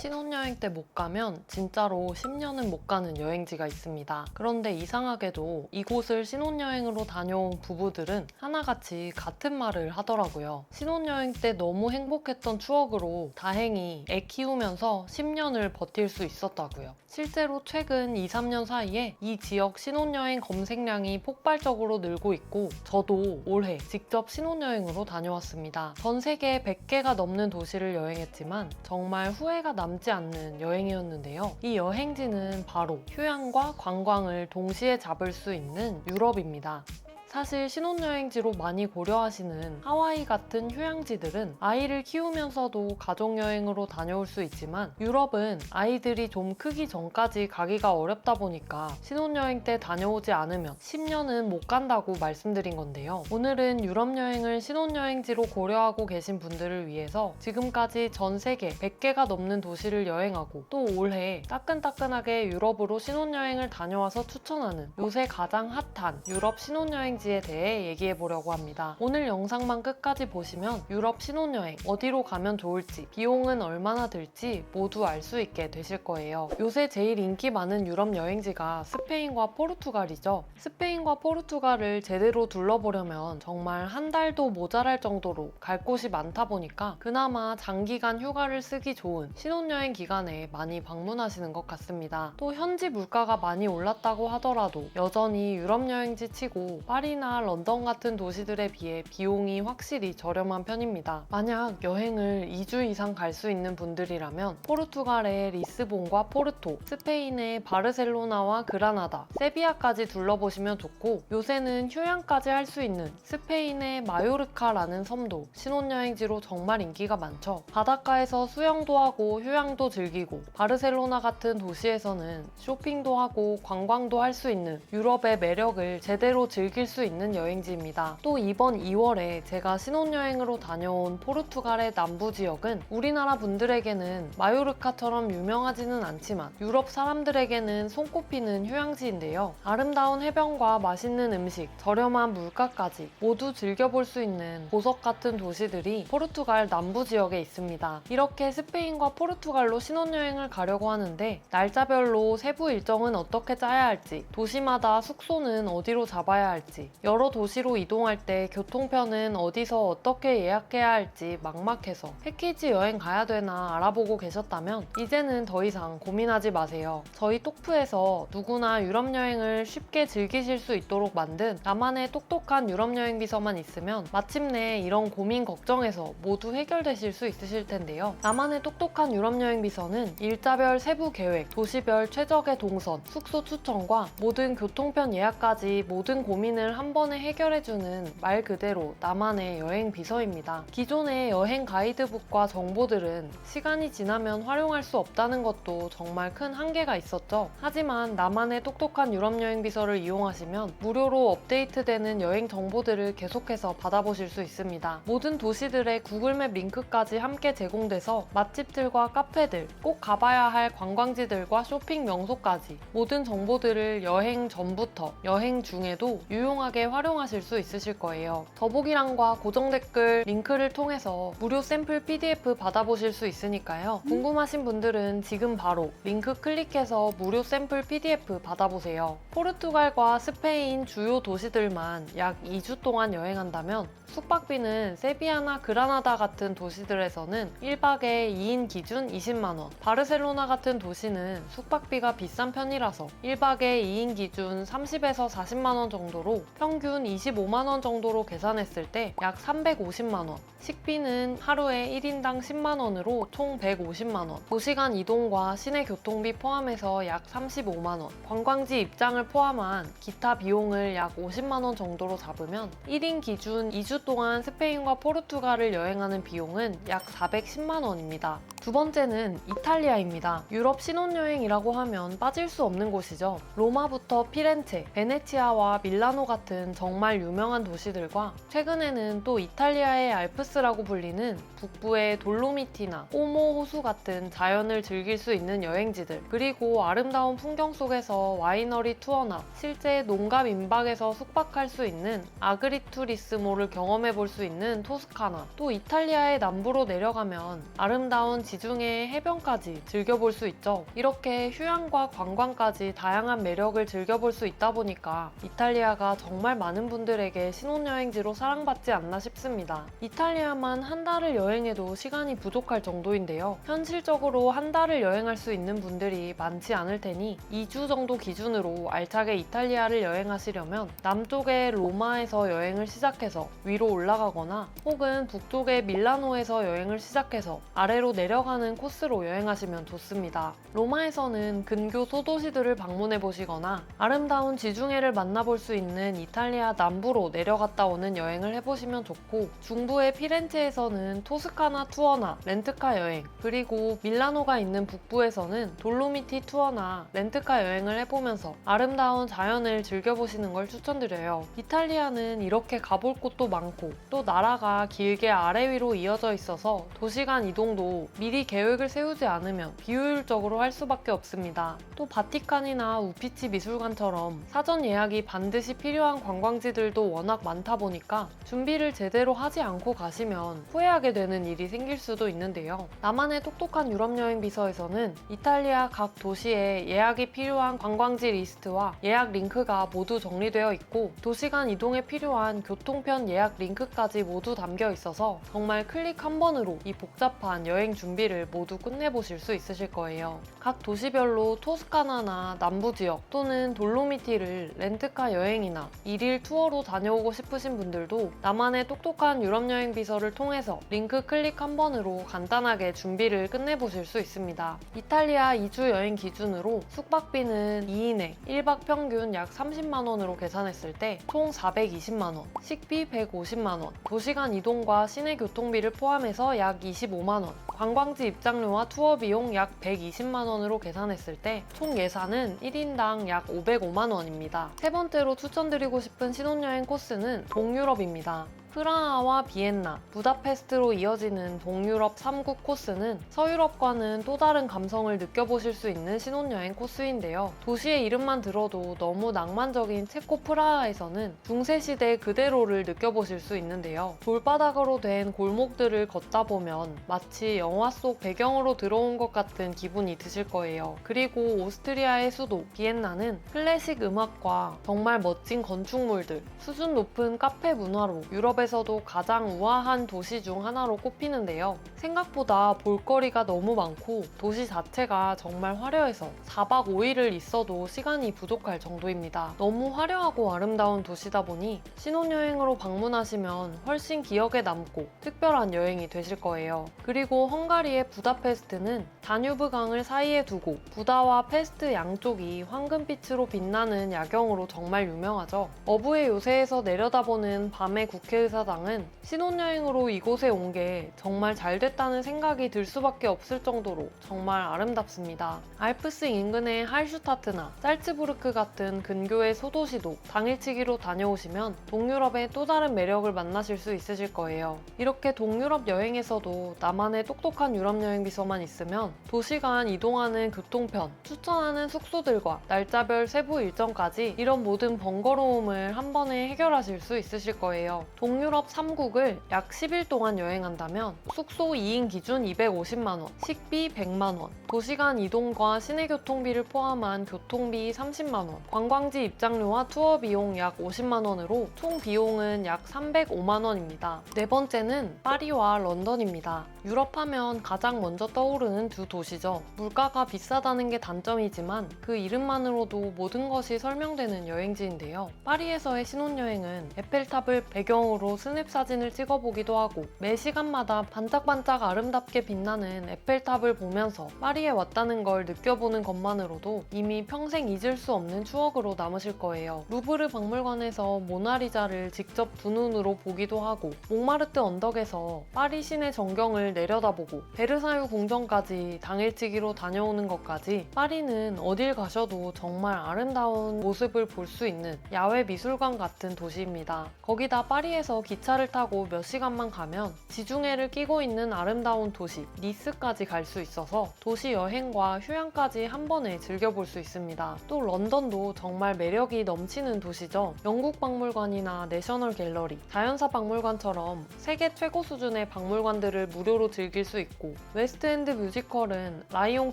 신혼여행 때 못 가면 진짜로 10년은 못 가는 여행지가 있습니다. 그런데 이상하게도 이곳을 신혼여행으로 다녀온 부부들은 하나같이 같은 말을 하더라고요. 신혼여행 때 너무 행복했던 추억으로 다행히 애 키우면서 10년을 버틸 수 있었다고요. 실제로 최근 2, 3년 사이에 이 지역 신혼여행 검색량이 폭발적으로 늘고 있고 저도 올해 직접 신혼여행으로 다녀왔습니다. 전 세계 100개가 넘는 도시를 여행했지만 정말 후회가 남지 않는 여행이었는데요. 이 여행지는 바로 휴양과 관광을 동시에 잡을 수 있는 유럽입니다. 사실 신혼여행지로 많이 고려하시는 하와이 같은 휴양지들은 아이를 키우면서도 가족여행으로 다녀올 수 있지만 유럽은 아이들이 좀 크기 전까지 가기가 어렵다 보니까 신혼여행 때 다녀오지 않으면 10년은 못 간다고 말씀드린 건데요. 오늘은 유럽 여행을 신혼여행지로 고려하고 계신 분들을 위해서 지금까지 전 세계 100개가 넘는 도시를 여행하고 또 올해 따끈따끈하게 유럽으로 신혼여행을 다녀와서 추천하는 요새 가장 핫한 유럽 신혼여행 지에 대해 얘기해 보려고 합니다. 오늘 영상만 끝까지 보시면 유럽 신혼여행 어디로 가면 좋을지, 비용은 얼마나 들지 모두 알 수 있게 되실 거예요. 요새 제일 인기 많은 유럽 여행지가 스페인과 포르투갈이죠. 스페인과 포르투갈을 제대로 둘러보려면 정말 한 달도 모자랄 정도로 갈 곳이 많다 보니까 그나마 장기간 휴가를 쓰기 좋은 신혼여행 기간에 많이 방문하시는 것 같습니다. 또 현지 물가가 많이 올랐다고 하더라도 여전히 유럽 여행지 치고 파리나 런던 같은 도시들에 비해 비용이 확실히 저렴한 편입니다. 만약 여행을 2주 이상 갈 수 있는 분들이라면 포르투갈의 리스본과 포르토, 스페인의 바르셀로나와 그라나다, 세비야까지 둘러보시면 좋고 요새는 휴양까지 할 수 있는 스페인의 마요르카라는 섬도 신혼여행지로 정말 인기가 많죠. 바닷가에서 수영도 하고 휴양도 즐기고 바르셀로나 같은 도시에서는 쇼핑도 하고 관광도 할 수 있는 유럽의 매력을 제대로 즐길 수 있는 여행지입니다. 또 이번 2월에 제가 신혼여행으로 다녀온 포르투갈의 남부 지역은 우리나라 분들에게는 마요르카처럼 유명하지는 않지만 유럽 사람들에게는 손꼽히는 휴양지인데요. 아름다운 해변과 맛있는 음식, 저렴한 물가까지 모두 즐겨볼 수 있는 보석 같은 도시들이 포르투갈 남부 지역에 있습니다. 이렇게 스페인과 포르투갈로 신혼여행을 가려고 하는데 날짜별로 세부 일정은 어떻게 짜야 할지, 도시마다 숙소는 어디로 잡아야 할지, 여러 도시로 이동할 때 교통편은 어디서 어떻게 예약해야 할지 막막해서 패키지 여행 가야 되나 알아보고 계셨다면 이제는 더 이상 고민하지 마세요. 저희 톡프에서 누구나 유럽 여행을 쉽게 즐기실 수 있도록 만든 나만의 똑똑한 유럽 여행 비서만 있으면 마침내 이런 고민 걱정에서 모두 해결되실 수 있으실 텐데요. 나만의 똑똑한 유럽 여행 비서는 일자별 세부 계획, 도시별 최적의 동선, 숙소 추천과 모든 교통편 예약까지 모든 고민을 한 번에 해결해주는 말 그대로 나만의 여행 비서입니다. 기존의 여행 가이드북과 정보들은 시간이 지나면 활용할 수 없다는 것도 정말 큰 한계가 있었죠. 하지만 나만의 똑똑한 유럽 여행 비서를 이용하시면 무료로 업데이트되는 여행 정보들을 계속해서 받아보실 수 있습니다. 모든 도시들의 구글맵 링크까지 함께 제공돼서 맛집들과 카페들, 꼭 가봐야 할 관광지들과 쇼핑 명소까지 모든 정보들을 여행 전부터 여행 중에도 유용하게 활용하실 수 있으실 거예요. 더보기란과 고정 댓글 링크를 통해서 무료 샘플 PDF 받아보실 수 있으니까요. 궁금하신 분들은 지금 바로 링크 클릭해서 무료 샘플 PDF 받아보세요. 포르투갈과 스페인 주요 도시들만 약 2주 동안 여행한다면 숙박비는 세비야나 그라나다 같은 도시들에서는 1박에 2인 기준 20만원, 바르셀로나 같은 도시는 숙박비가 비싼 편이라서 1박에 2인 기준 30에서 40만원 정도로 평균 25만원 정도로 계산했을 때 약 350만원, 식비는 하루에 1인당 10만원으로 총 150만원, 도시간 이동과 시내 교통비 포함해서 약 35만원, 관광지 입장을 포함한 기타 비용을 약 50만원 정도로 잡으면 1인 기준 2주 동안 스페인과 포르투갈을 여행하는 비용은 약 410만원입니다. 두 번째는 이탈리아입니다. 유럽 신혼여행이라고 하면 빠질 수 없는 곳이죠. 로마부터 피렌체, 베네치아와 밀라노 같은 정말 유명한 도시들과 최근에는 또 이탈리아의 알프스라고 불리는 북부의 돌로미티나 오모 호수 같은 자연을 즐길 수 있는 여행지들, 그리고 아름다운 풍경 속에서 와이너리 투어나 실제 농가 민박에서 숙박할 수 있는 아그리투리스모를 경험할 경험해 볼 수 있는 토스카나, 또 이탈리아의 남부로 내려가면 아름다운 지중해의 해변까지 즐겨볼 수 있죠. 이렇게 휴양과 관광까지 다양한 매력을 즐겨볼 수 있다 보니까 이탈리아가 정말 많은 분들에게 신혼여행지로 사랑받지 않나 싶습니다. 이탈리아만 한 달을 여행해도 시간이 부족할 정도인데요. 현실적으로 한 달을 여행할 수 있는 분들이 많지 않을 테니 2주 정도 기준으로 알차게 이탈리아를 여행하시려면 남쪽의 로마에서 여행을 시작해서 위로 올라가거나 혹은 북쪽의 밀라노에서 여행을 시작해서 아래로 내려가는 코스로 여행하시면 좋습니다. 로마에서는 근교 소도시들을 방문해 보시거나 아름다운 지중해를 만나볼 수 있는 이탈리아 남부로 내려갔다 오는 여행을 해보시면 좋고, 중부의 피렌체에서는 토스카나 투어나 렌트카 여행, 그리고 밀라노가 있는 북부에서는 돌로미티 투어나 렌트카 여행을 해보면서 아름다운 자연을 즐겨보시는 걸 추천드려요. 이탈리아는 이렇게 가볼 곳도 많고 또 나라가 길게 아래 위로 이어져 있어서 도시간 이동도 미리 계획을 세우지 않으면 비효율적으로 할 수밖에 없습니다. 또 바티칸이나 우피치 미술관처럼 사전 예약이 반드시 필요한 관광지들도 워낙 많다 보니까 준비를 제대로 하지 않고 가시면 후회하게 되는 일이 생길 수도 있는데요. 나만의 똑똑한 유럽여행 비서에서는 이탈리아 각 도시에 예약이 필요한 관광지 리스트와 예약 링크가 모두 정리되어 있고, 도시간 이동에 필요한 교통편 예약 링크까지 모두 담겨 있어서 정말 클릭 한 번으로 이 복잡한 여행 준비를 모두 끝내보실 수 있으실 거예요. 각 도시별로 토스카나나 남부 지역 또는 돌로미티를 렌트카 여행이나 일일 투어로 다녀오고 싶으신 분들도 나만의 똑똑한 유럽여행 비서를 통해서 링크 클릭 한 번으로 간단하게 준비를 끝내보실 수 있습니다. 이탈리아 2주 여행 기준으로 숙박비는 2인에 1박 평균 약 30만원으로 계산했을 때 총 420만원, 식비 150만원, 도시간 이동과 시내 교통비를 포함해서 약 25만원, 관광지 입장료와 투어 비용 약 120만원으로 계산했을 때 총 예산은 1인당 약 505만원입니다. 세 번째로 추천드리고 싶은 신혼여행 코스는 동유럽입니다. 프라하와 비엔나, 부다페스트로 이어지는 동유럽 3국 코스는 서유럽과는 또 다른 감성을 느껴보실 수 있는 신혼여행 코스인데요. 도시의 이름만 들어도 너무 낭만적인 체코 프라하에서는 중세시대 그대로를 느껴보실 수 있는데요. 돌바닥으로 된 골목들을 걷다 보면 마치 영화 속 배경으로 들어온 것 같은 기분이 드실 거예요. 그리고 오스트리아의 수도 비엔나는 클래식 음악과 정말 멋진 건축물들, 수준 높은 카페 문화로 유럽에서도 가장 우아한 도시 중 하나로 꼽히는데요. 생각보다 볼거리가 너무 많고 도시 자체가 정말 화려해서 4박 5일을 있어도 시간이 부족할 정도입니다. 너무 화려하고 아름다운 도시다 보니 신혼여행으로 방문하시면 훨씬 기억에 남고 특별한 여행이 되실 거예요. 그리고 헝가리의 부다페스트는 다뉴브 강을 사이에 두고 부다와 페스트 양쪽이 황금빛으로 빛나는 야경으로 정말 유명하죠. 어부의 요새에서 내려다보는 밤의 국회의사당은 신혼여행으로 이곳에 온 게 정말 잘 됐다는 생각이 들 수밖에 없을 정도로 정말 아름답습니다. 알프스 인근의 할슈타트나 살츠부르크 같은 근교의 소도시도 당일치기로 다녀오시면 동유럽의 또 다른 매력을 만나실 수 있으실 거예요. 이렇게 동유럽 여행에서도 나만의 똑똑한 유럽여행 비서만 있으면 도시간 이동하는 교통편, 추천하는 숙소들과 날짜별 세부 일정까지 이런 모든 번거로움을 한 번에 해결하실 수 있으실 거예요. 동유럽 3국을 약 10일 동안 여행한다면 숙소 2인 기준 250만원, 식비 100만원, 도시간 이동과 시내교통비를 포함한 교통비 30만원, 관광지 입장료와 투어 비용 약 50만원으로 총 비용은 약 305만원입니다. 네 번째는 파리와 런던입니다. 유럽 하면 가장 먼저 떠오르는 두 도시죠. 물가가 비싸다는 게 단점이지만 그 이름만으로도 모든 것이 설명되는 여행지인데요. 파리에서의 신혼여행은 에펠탑을 배경으로 스냅 사진을 찍어보기도 하고 매 시간마다 반짝반짝 아름답게 빛나는 에펠탑을 보면서 파리에 왔다는 걸 느껴보는 것만으로도 이미 평생 잊을 수 없는 추억으로 남으실 거예요. 루브르 박물관에서 모나리자를 직접 두 눈으로 보기도 하고 몽마르트 언덕에서 파리 시내 전경을 내려다보고 베르사유 궁전까지 당일치기로 다녀오는 것까지 파리는 어딜 가셔도 정말 아름다운 모습을 볼 수 있는 야외 미술관 같은 도시입니다. 거기다 파리에서 시내에서 기차를 타고 몇 시간만 가면 지중해를 끼고 있는 아름다운 도시 니스까지 갈 수 있어서 도시 여행과 휴양까지 한 번에 즐겨볼 수 있습니다. 또 런던도 정말 매력이 넘치는 도시죠. 영국 박물관이나 내셔널 갤러리, 자연사 박물관처럼 세계 최고 수준의 박물관들을 무료로 즐길 수 있고, 웨스트엔드 뮤지컬은 라이온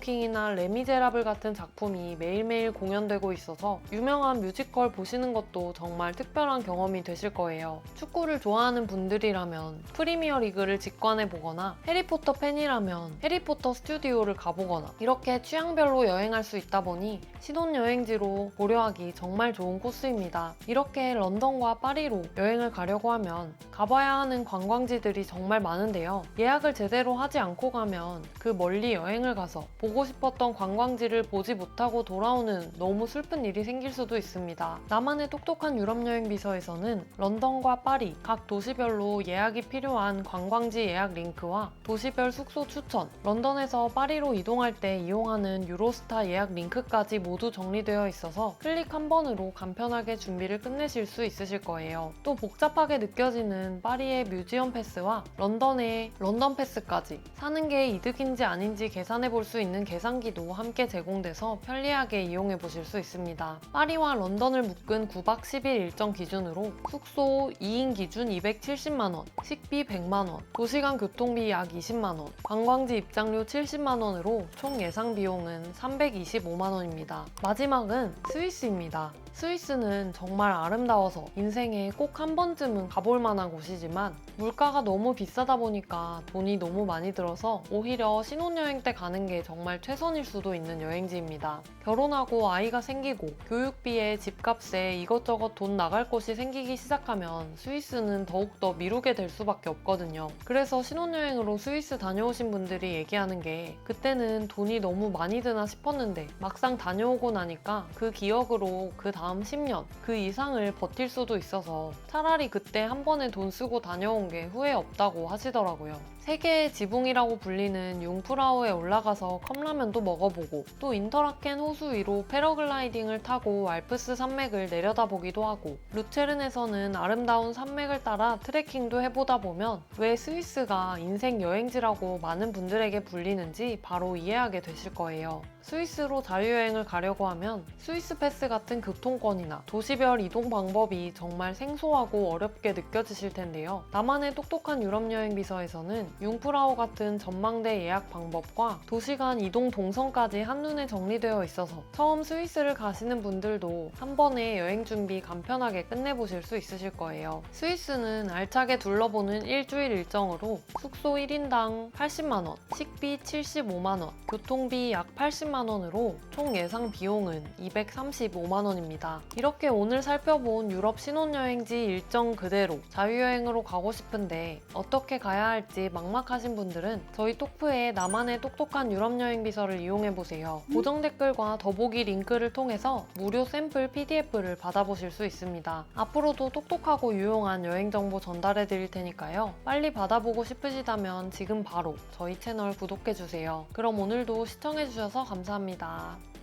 킹이나 레미제라블 같은 작품이 매일매일 공연되고 있어서 유명한 뮤지컬 보시는 것도 정말 특별한 경험이 되실 거예요. 축구를 좋아하는 분들이라면 프리미어 리그를 직관해 보거나 해리포터 팬이라면 해리포터 스튜디오를 가보거나 이렇게 취향별로 여행할 수 있다 보니 신혼여행지로 고려하기 정말 좋은 코스입니다. 이렇게 런던과 파리로 여행을 가려고 하면 가봐야 하는 관광지들이 정말 많은데요. 예약을 제대로 하지 않고 가면 그 멀리 여행을 가서 보고 싶었던 관광지를 보지 못하고 돌아오는 너무 슬픈 일이 생길 수도 있습니다. 나만의 똑똑한 유럽여행 비서에서는 런던과 파리 각 도시별로 예약이 필요한 관광지 예약 링크와 도시별 숙소 추천, 런던에서 파리로 이동할 때 이용하는 유로스타 예약 링크까지 모두 정리되어 있어서 클릭 한 번으로 간편하게 준비를 끝내실 수 있으실 거예요. 또 복잡하게 느껴지는 파리의 뮤지엄 패스와 런던의 런던 패스까지 사는 게 이득인지 아닌지 계산해 볼 수 있는 계산기도 함께 제공돼서 편리하게 이용해 보실 수 있습니다. 파리와 런던을 묶은 9박 10일 일정 기준으로 숙소 2인 기준 270만원, 식비 100만원, 도시간 교통비 약 20만원, 관광지 입장료 70만원으로 총 예상 비용은 325만원입니다. 마지막은 스위스입니다. 스위스는 정말 아름다워서 인생에 꼭 한 번쯤은 가볼 만한 곳이지만 물가가 너무 비싸다 보니까 돈이 너무 많이 들어서 오히려 신혼여행 때 가는 게 정말 최선일 수도 있는 여행지입니다. 결혼하고 아이가 생기고 교육비에 집값에 이것저것 돈 나갈 곳이 생기기 시작하면 스위스는 더욱더 미루게 될 수밖에 없거든요. 그래서 신혼여행으로 스위스 다녀오신 분들이 얘기하는 게 그때는 돈이 너무 많이 드나 싶었는데 막상 다녀오고 나니까 그 기억으로 그 다음 10년, 그 이상을 버틸 수도 있어서 차라리 그때 한 번에 돈 쓰고 다녀온 게 후회 없다고 하시더라고요. 세계의 지붕이라고 불리는 융프라우에 올라가서 컵라면도 먹어보고 또 인터라켄 호수 위로 패러글라이딩을 타고 알프스 산맥을 내려다보기도 하고 루체른에서는 아름다운 산맥을 따라 트레킹도 해보다 보면 왜 스위스가 인생 여행지라고 많은 분들에게 불리는지 바로 이해하게 되실 거예요. 스위스로 자유여행을 가려고 하면 스위스 패스 같은 교통권이나 도시별 이동 방법이 정말 생소하고 어렵게 느껴지실 텐데요. 나만의 똑똑한 유럽여행 비서에서는 융프라우 같은 전망대 예약 방법과 도시간 이동 동선까지 한눈에 정리되어 있어서 처음 스위스를 가시는 분들도 한 번에 여행 준비 간편하게 끝내보실 수 있으실 거예요. 스위스는 알차게 둘러보는 일주일 일정으로 숙소 1인당 80만원, 식비 75만원, 교통비 약 80만원으로 총 예상 비용은 235만원입니다. 이렇게 오늘 살펴본 유럽 신혼여행지 일정 그대로 자유여행으로 가고 싶은데 어떻게 가야 할지 막막하신 분들은 저희 톡프의 나만의 똑똑한 유럽여행 비서를 이용해보세요. 고정 댓글과 더보기 링크를 통해서 무료 샘플 PDF를 받아보실 수 있습니다. 앞으로도 똑똑하고 유용한 여행 정보 전달해드릴 테니까요. 빨리 받아보고 싶으시다면 지금 바로 저희 채널 구독해주세요. 그럼 오늘도 시청해주셔서 감사합니다.